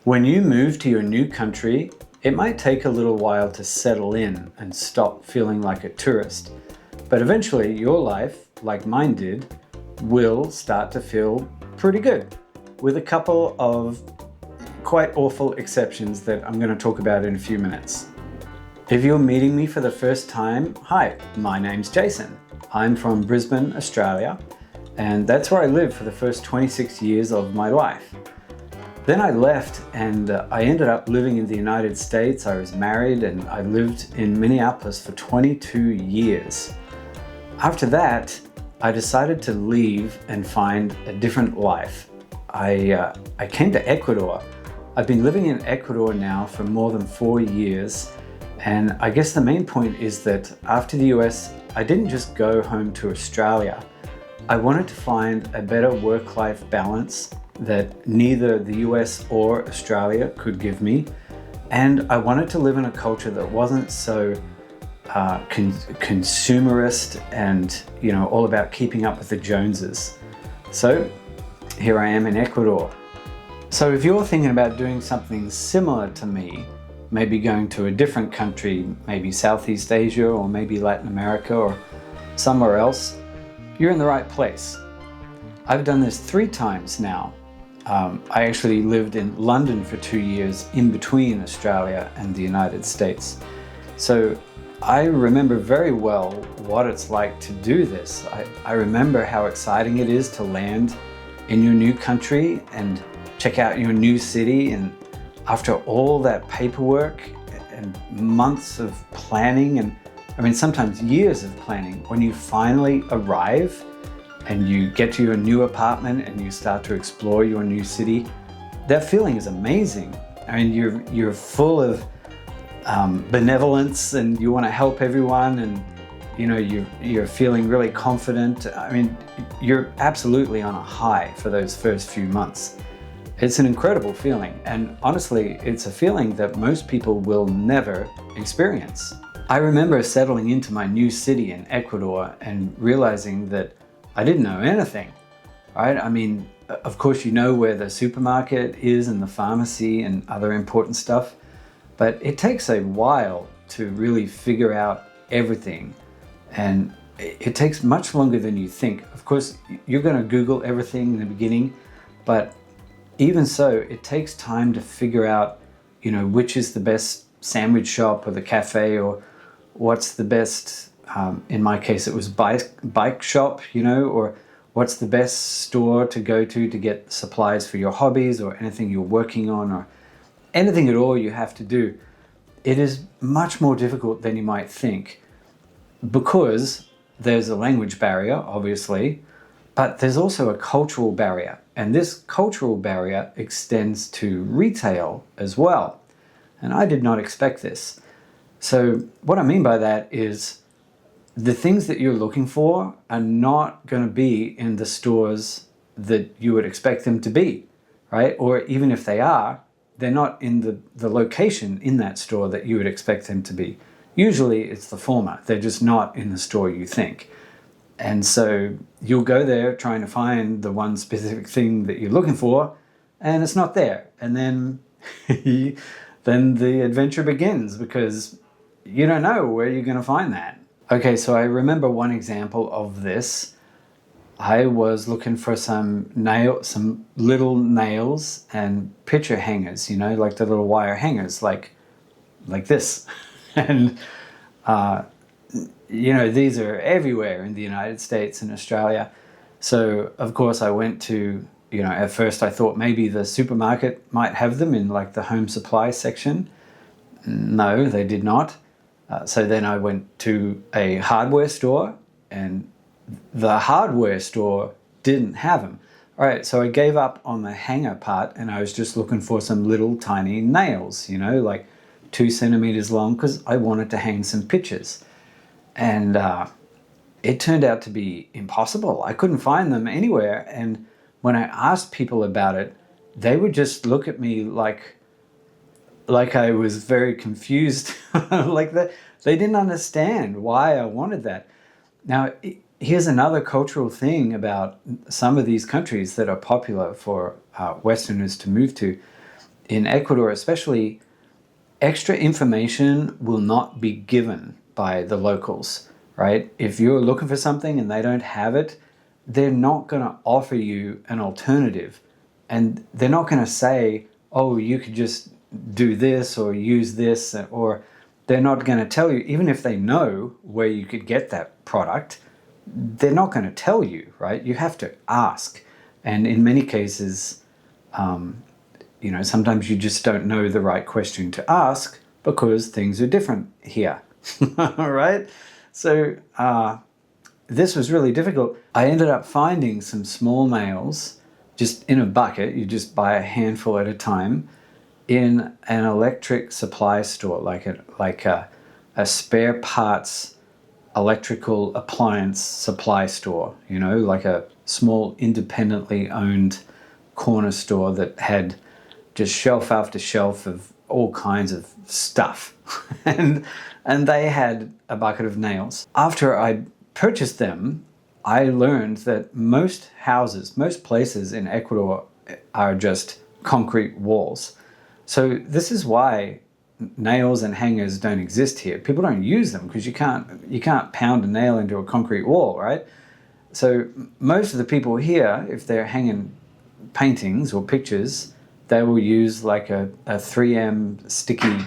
When you move to your new country, it might take a little while to settle in and stop feeling like a tourist. But eventually your life, like mine did, will start to feel pretty good, with a couple of quite awful exceptions that I'm going to talk about in a few minutes. If you're meeting me for the first time, hi, my name's Jason. I'm from Brisbane, Australia, and that's where I lived for the first 26 years of my life. Then I left and I ended up living in the United States. I was married and I lived in Minneapolis for 22 years. After that, I decided to leave and find a different life. I came to Ecuador. I've been living in Ecuador now for more than 4 years. And I guess the main point is that after the US, I didn't just go home to Australia. I wanted to find a better work-life balance that neither the US or Australia could give me. And I wanted to live in a culture that wasn't so consumerist and, all about keeping up with the Joneses. So here I am in Ecuador. So if you're thinking about doing something similar to me, maybe going to a different country, maybe Southeast Asia or maybe Latin America or somewhere else, you're in the right place. I've done this 3 times now. I actually lived in London for 2 years in between Australia and the United States. So I remember very well what it's like to do this. I remember how exciting it is to land in your new country and check out your new city, and after all that paperwork and months of planning, and sometimes years of planning, when you finally arrive and you get to your new apartment and you start to explore your new city, that feeling is amazing. You're full of benevolence and you want to help everyone, and you're feeling really confident. You're absolutely on a high for those first few months. It's an incredible feeling, and honestly, it's a feeling that most people will never experience. I remember settling into my new city in Ecuador and realizing that I didn't know anything, right? Of course, you know where the supermarket is and the pharmacy and other important stuff, but it takes a while to really figure out everything, and it takes much longer than you think. Of course, you're going to Google everything in the beginning, but even so, it takes time to figure out, which is the best sandwich shop or the cafe, or what's the best, in my case, it was bike shop, or what's the best store to go to get supplies for your hobbies or anything you're working on or anything at all you have to do. It is much more difficult than you might think, because there's a language barrier, obviously, but there's also a cultural barrier. And this cultural barrier extends to retail as well. And I did not expect this. So what I mean by that is the things that you're looking for are not going to be in the stores that you would expect them to be, right? Or even if they are, they're not in the location in that store that you would expect them to be. Usually it's the former. They're just not in the store you think. And so you'll go there trying to find the one specific thing that you're looking for, and it's not there. And then, then the adventure begins, because you don't know where you're going to find that. Okay, so I remember one example of this. I was looking for some little nails and picture hangers, like the little wire hangers, like this. And these are everywhere in the United States and Australia. So, of course, I went to, at first I thought maybe the supermarket might have them in like the home supply section. No, they did not. So then I went to a hardware store, and the hardware store didn't have them. All right, so I gave up on the hanger part, and I was just looking for some little tiny nails, like 2 centimeters long, because I wanted to hang some pictures. And it turned out to be impossible. I couldn't find them anywhere. And when I asked people about it, they would just look at me like I was very confused, like that. They didn't understand why I wanted that. Now, here's another cultural thing about some of these countries that are popular for Westerners to move to, in Ecuador especially, extra information will not be given by the locals, right? If you're looking for something and they don't have it, they're not going to offer you an alternative. And they're not going to say, oh, you could just do this or use this, or they're not going to tell you, even if they know where you could get that product, they're not going to tell you, right? You have to ask. And in many cases, sometimes you just don't know the right question to ask because things are different here, right? So this was really difficult. I ended up finding some small nails just in a bucket. You just buy a handful at a time in an electric supply store, like a spare parts electrical appliance supply store, like a small independently owned corner store that had just shelf after shelf of all kinds of stuff. and they had a bucket of nails. After I purchased them, I learned that most places in Ecuador are just concrete walls. So this is why nails and hangers don't exist here. People don't use them because you can't pound a nail into a concrete wall, right? So most of the people here, if they're hanging paintings or pictures, they will use like a 3M sticky,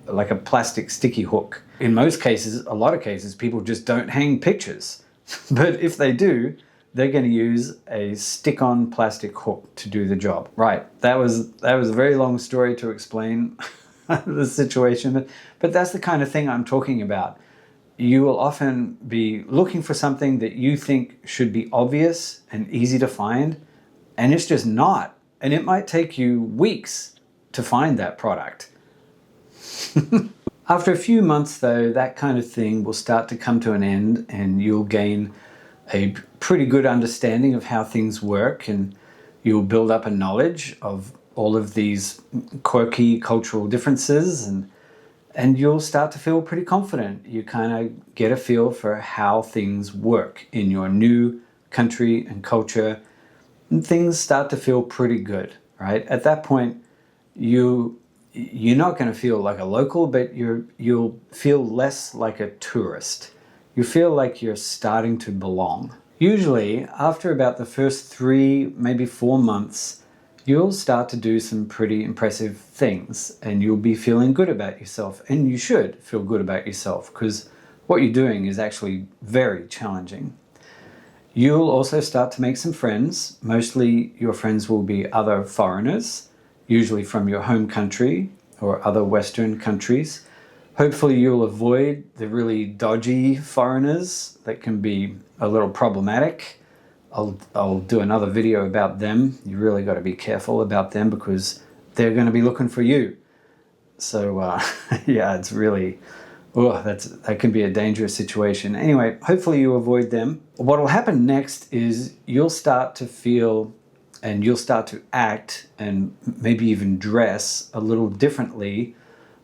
like a plastic sticky hook. In most cases, a lot of cases, people just don't hang pictures. But if they do, they're going to use a stick-on plastic hook to do the job. Right, that was a very long story to explain the situation, but that's the kind of thing I'm talking about. You will often be looking for something that you think should be obvious and easy to find, and it's just not. And it might take you weeks to find that product. After a few months, though, that kind of thing will start to come to an end, and you'll gain a pretty good understanding of how things work, and you'll build up a knowledge of all of these quirky cultural differences, and you'll start to feel pretty confident. You kind of get a feel for how things work in your new country and culture, and things start to feel pretty good, right? At that point, you're not going to feel like a local, but you'll feel less like a tourist. You feel like you're starting to belong. Usually, after about the first 3, maybe 4 months, you'll start to do some pretty impressive things, and you'll be feeling good about yourself. And you should feel good about yourself, because what you're doing is actually very challenging. You'll also start to make some friends. Mostly your friends will be other foreigners, usually from your home country or other Western countries. Hopefully you'll avoid the really dodgy foreigners that can be a little problematic. I'll do another video about them. You really got to be careful about them because they're going to be looking for you. So yeah, it's really, that can be a dangerous situation. Anyway, hopefully you avoid them. What will happen next is you'll start to feel and you'll start to act and maybe even dress a little differently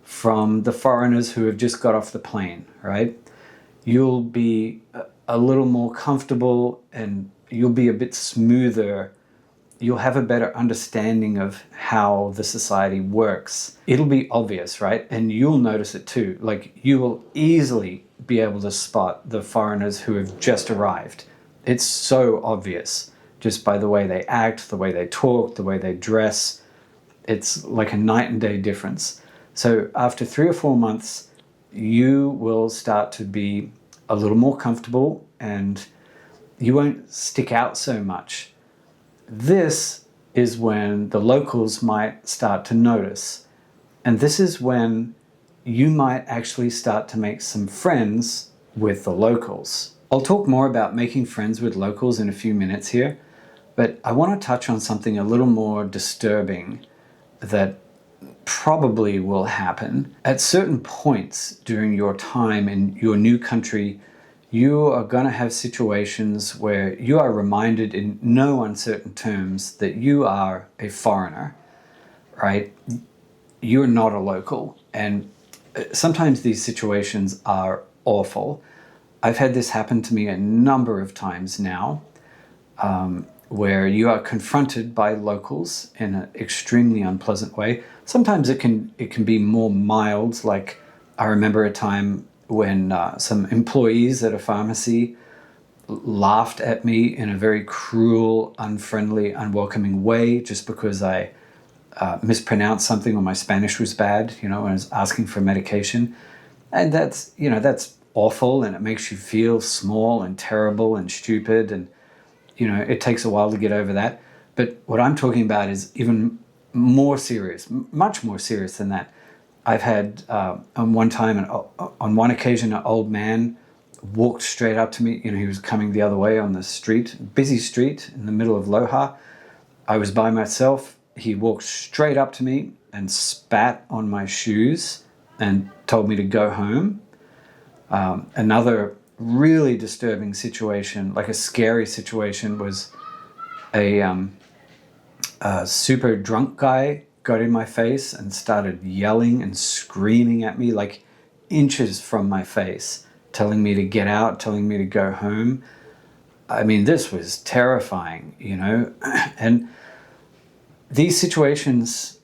from the foreigners who have just got off the plane, right? You'll be a little more comfortable and you'll be a bit smoother. You'll have a better understanding of how the society works. It'll be obvious, right? And you'll notice it too. Like, you will easily be able to spot the foreigners who have just arrived. It's so obvious just by the way they act, the way they talk, the way they dress. It's like a night and day difference. So after 3 or 4 months, you will start to be a little more comfortable and you won't stick out so much. This is when the locals might start to notice. And this is when you might actually start to make some friends with the locals. I'll talk more about making friends with locals in a few minutes here, but I want to touch on something a little more disturbing that probably will happen. At certain points during your time in your new country, you are going to have situations where you are reminded in no uncertain terms that you are a foreigner, right? You're not a local. And sometimes these situations are awful. I've had this happen to me a number of times now, where you are confronted by locals in an extremely unpleasant way. Sometimes it can be more mild, like I remember a time when some employees at a pharmacy laughed at me in a very cruel, unfriendly, unwelcoming way just because I mispronounced something or my Spanish was bad, when I was asking for medication. And that's awful, and it makes you feel small and terrible and stupid, and it takes a while to get over that. But what I'm talking about is even more serious, much more serious than that. I've had on one occasion, an old man walked straight up to me. He was coming the other way on the street, busy street in the middle of Loha. I was by myself. He walked straight up to me and spat on my shoes and told me to go home. Another really disturbing situation, like a scary situation, was a super drunk guy got in my face and started yelling and screaming at me like inches from my face, telling me to get out, telling me to go home. I mean, this was terrifying, and these situations,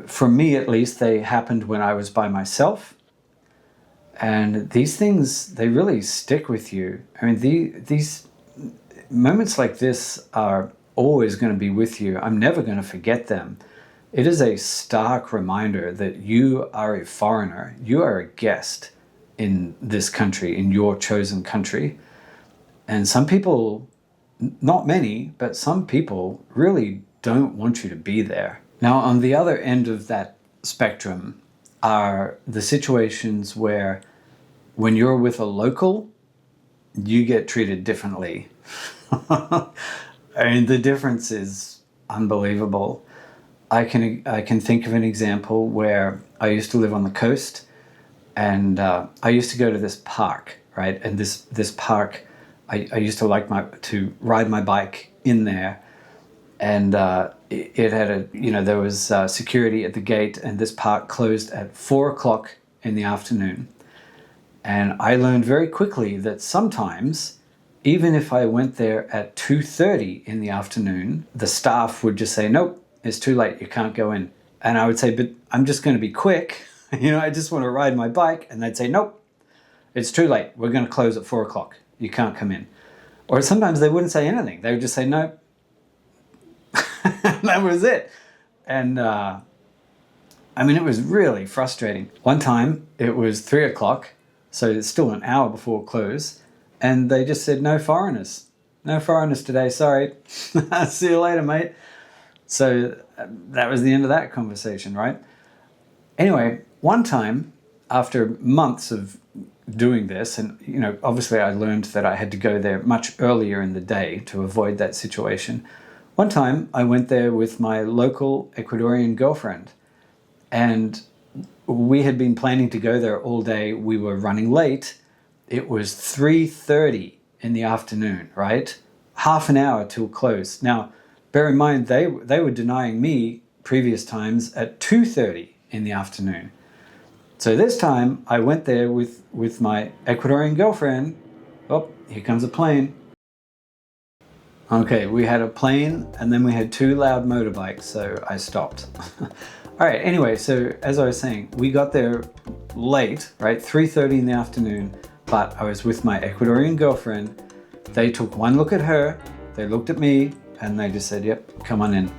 for me at least, they happened when I was by myself. And these things, they really stick with you. I mean, these moments like this are always going to be with you. I'm never going to forget them. It is a stark reminder that you are a foreigner. You are a guest in this country, in your chosen country. And some people, not many, but some people really don't want you to be there. Now, on the other end of that spectrum are the situations where when you're with a local, you get treated differently. I mean, the difference is unbelievable. I can think of an example where I used to live on the coast, and I used to go to this park, right? And this park, I used to like to ride my bike in there, and it had there was security at the gate, and this park closed at 4:00 in the afternoon. And I learned very quickly that sometimes, even if I went there at 2:30 in the afternoon, the staff would just say, nope, it's too late, you can't go in. And I would say, but I'm just going to be quick. I just want to ride my bike. And they'd say, nope, it's too late. We're going to close at 4:00. You can't come in. Or sometimes they wouldn't say anything. They would just say, nope. That was it. And it was really frustrating. One time it was 3:00. So it's still an hour before close. And they just said, no foreigners. No foreigners today, sorry. See you later, mate. So that was the end of that conversation, right? Anyway, one time, after months of doing this, and obviously I learned that I had to go there much earlier in the day to avoid that situation. One time I went there with my local Ecuadorian girlfriend, and we had been planning to go there all day. We were running late. It was 3:30 in the afternoon, right? Half an hour till close. Now, bear in mind, they were denying me previous times at 2:30 in the afternoon. So this time I went there with my Ecuadorian girlfriend. Oh, here comes a plane. Okay, we had a plane and then we had two loud motorbikes, so I stopped. All right, anyway, so as I was saying, we got there late, right? 3:30 in the afternoon, but I was with my Ecuadorian girlfriend. They took one look at her, they looked at me, and they just said, yep, come on in.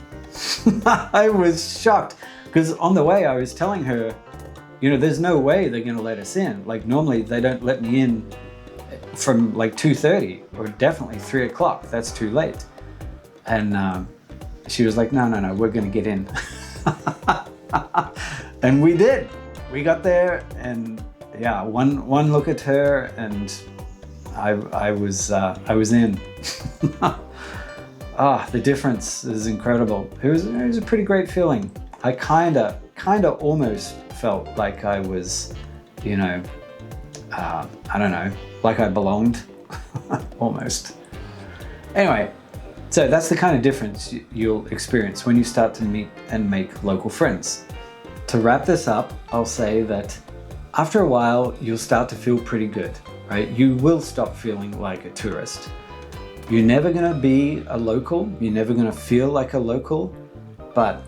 I was shocked, because on the way I was telling her, there's no way they're going to let us in. Like normally they don't let me in from like 2:30 or definitely 3:00. That's too late. And she was like, no, we're going to get in. And we did. We got there, and yeah, one look at her, and I was in. The difference is incredible. It was a pretty great feeling. I kind of almost felt like I was, I don't know, like I belonged, almost. Anyway, so that's the kind of difference you'll experience when you start to meet and make local friends. To wrap this up, I'll say that after a while, you'll start to feel pretty good, right? You will stop feeling like a tourist. You're never going to be a local. You're never going to feel like a local, but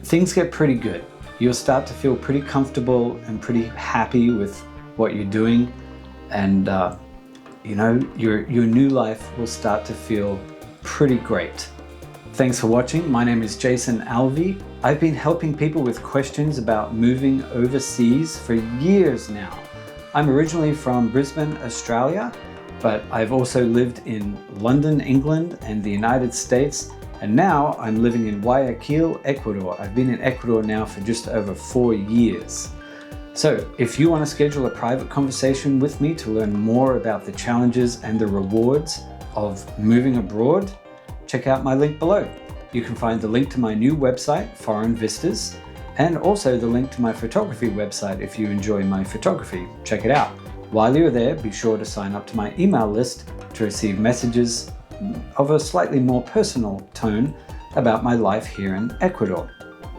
things get pretty good. You'll start to feel pretty comfortable and pretty happy with what you're doing, and your new life will start to feel pretty great. Thanks for watching. My name is Jason Alvey. I've been helping people with questions about moving overseas for years now. I'm originally from Brisbane, Australia, but I've also lived in London, England, and the United States, and now I'm living in Guayaquil, Ecuador. I've been in Ecuador now for just over 4 years. So if you want to schedule a private conversation with me to learn more about the challenges and the rewards of moving abroad, check out my link below. You can find the link to my new website, Foreign Vistas, and also the link to my photography website if you enjoy my photography. Check it out. While you're there, be sure to sign up to my email list to receive messages of a slightly more personal tone about my life here in Ecuador.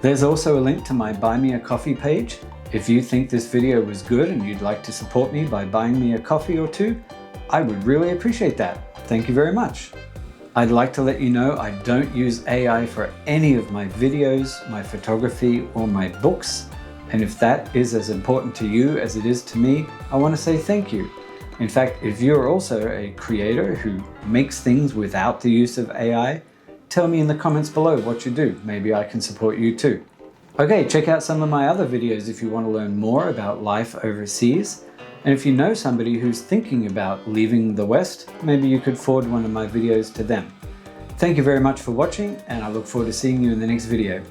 There's also a link to my Buy Me a Coffee page. If you think this video was good and you'd like to support me by buying me a coffee or two, I would really appreciate that. Thank you very much. I'd like to let you know I don't use AI for any of my videos, my photography, or my books. And if that is as important to you as it is to me, I want to say thank you. In fact, if you're also a creator who makes things without the use of AI, tell me in the comments below what you do. Maybe I can support you too. Okay, check out some of my other videos if you want to learn more about life overseas. And if you know somebody who's thinking about leaving the West, maybe you could forward one of my videos to them. Thank you very much for watching, and I look forward to seeing you in the next video.